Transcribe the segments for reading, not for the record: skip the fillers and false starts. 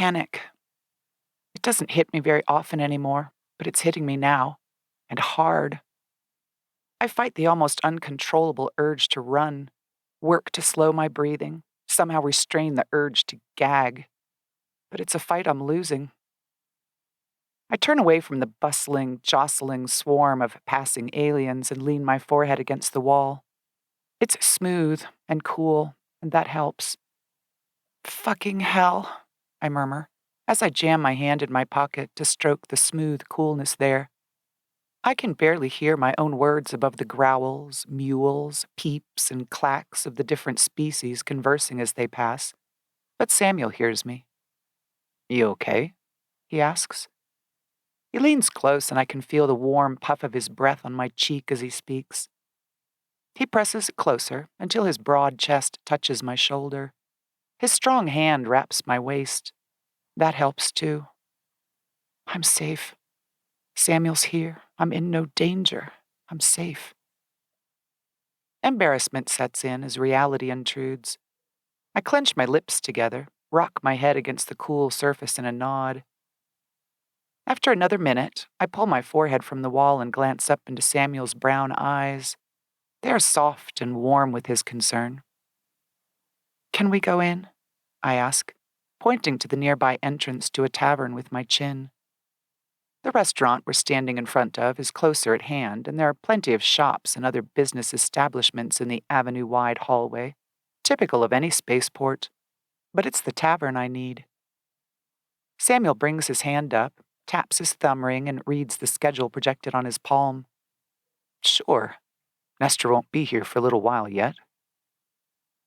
Panic. It doesn't hit me very often anymore, but it's hitting me now, and hard. I fight the almost uncontrollable urge to run, work to slow my breathing, somehow restrain the urge to gag. But it's a fight I'm losing. I turn away from the bustling, jostling swarm of passing aliens and lean my forehead against the wall. It's smooth and cool, and that helps. Fucking hell, I murmur, as I jam my hand in my pocket to stroke the smooth coolness there. I can barely hear my own words above the growls, mewls, peeps, and clacks of the different species conversing as they pass, but Samuel hears me. "You okay?" he asks. He leans close and I can feel the warm puff of his breath on my cheek as he speaks. He presses it closer until his broad chest touches my shoulder. His strong hand wraps my waist. That helps too. I'm safe. Samuel's here. I'm in no danger. I'm safe. Embarrassment sets in as reality intrudes. I clench my lips together, rock my head against the cool surface in a nod. After another minute, I pull my forehead from the wall and glance up into Samuel's brown eyes. They are soft and warm with his concern. "Can we go in?" I ask, pointing to the nearby entrance to a tavern with my chin. The restaurant we're standing in front of is closer at hand, and there are plenty of shops and other business establishments in the avenue-wide hallway, typical of any spaceport. But it's the tavern I need. Samuel brings his hand up, taps his thumb ring, and reads the schedule projected on his palm. "Sure. Nestor won't be here for a little while yet."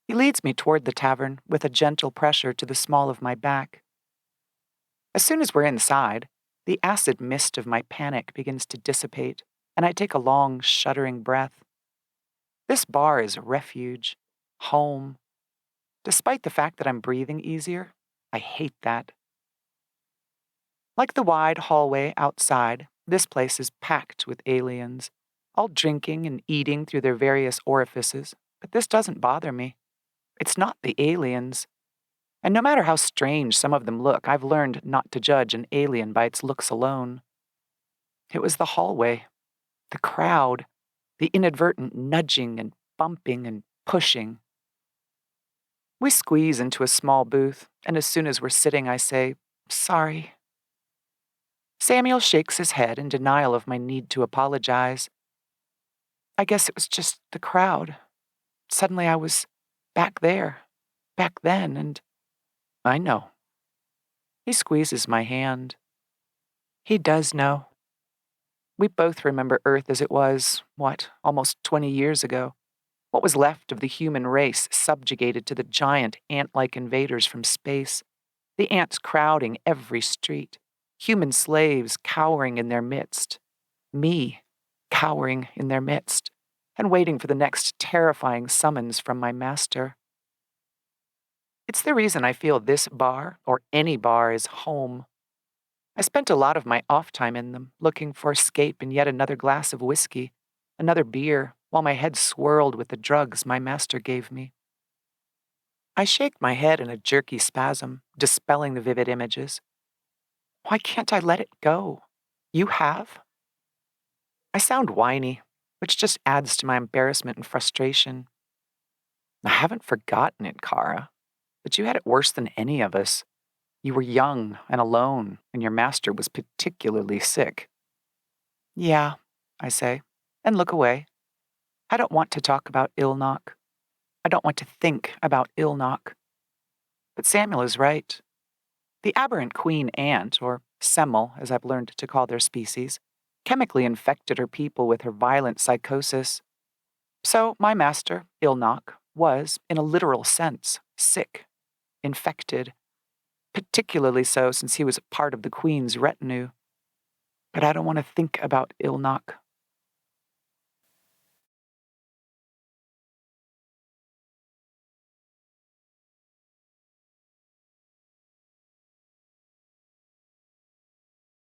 He leads me toward the tavern with a gentle pressure to the small of my back. As soon as we're inside, the acid mist of my panic begins to dissipate, and I take a long, shuddering breath. This bar is refuge, home. Despite the fact that I'm breathing easier, I hate that. Like the wide hallway outside, this place is packed with aliens, all drinking and eating through their various orifices, but this doesn't bother me. It's not the aliens. And no matter how strange some of them look, I've learned not to judge an alien by its looks alone. It was the hallway, the crowd, the inadvertent nudging and bumping and pushing. We squeeze into a small booth, and as soon as we're sitting, I say, "Sorry." Samuel shakes his head in denial of my need to apologize. I guess it was just the crowd. Suddenly I was back there, back then, and I know. He squeezes my hand. He does know. We both remember Earth as it was, almost 20 years ago. What was left of the human race subjugated to the giant ant-like invaders from space. The ants crowding every street. Human slaves cowering in their midst. Me, cowering in their midst, and waiting for the next terrifying summons from my master. It's the reason I feel this bar, or any bar, is home. I spent a lot of my off time in them, looking for escape in yet another glass of whiskey, another beer, while my head swirled with the drugs my master gave me. I shake my head in a jerky spasm, dispelling the vivid images. Why can't I let it go? You have? I sound whiny, which just adds to my embarrassment and frustration. I haven't forgotten it, Khara, but you had it worse than any of us. You were young and alone, and your master was particularly sick. Yeah, I say, and look away. I don't want to talk about Ilnok. I don't want to think about Ilnok. But Samuel is right. The aberrant queen ant, or semmel as I've learned to call their species, chemically infected her people with her violent psychosis. So my master, Ilnok, was, in a literal sense, sick, infected, particularly so since he was part of the queen's retinue. But I don't want to think about Ilnok.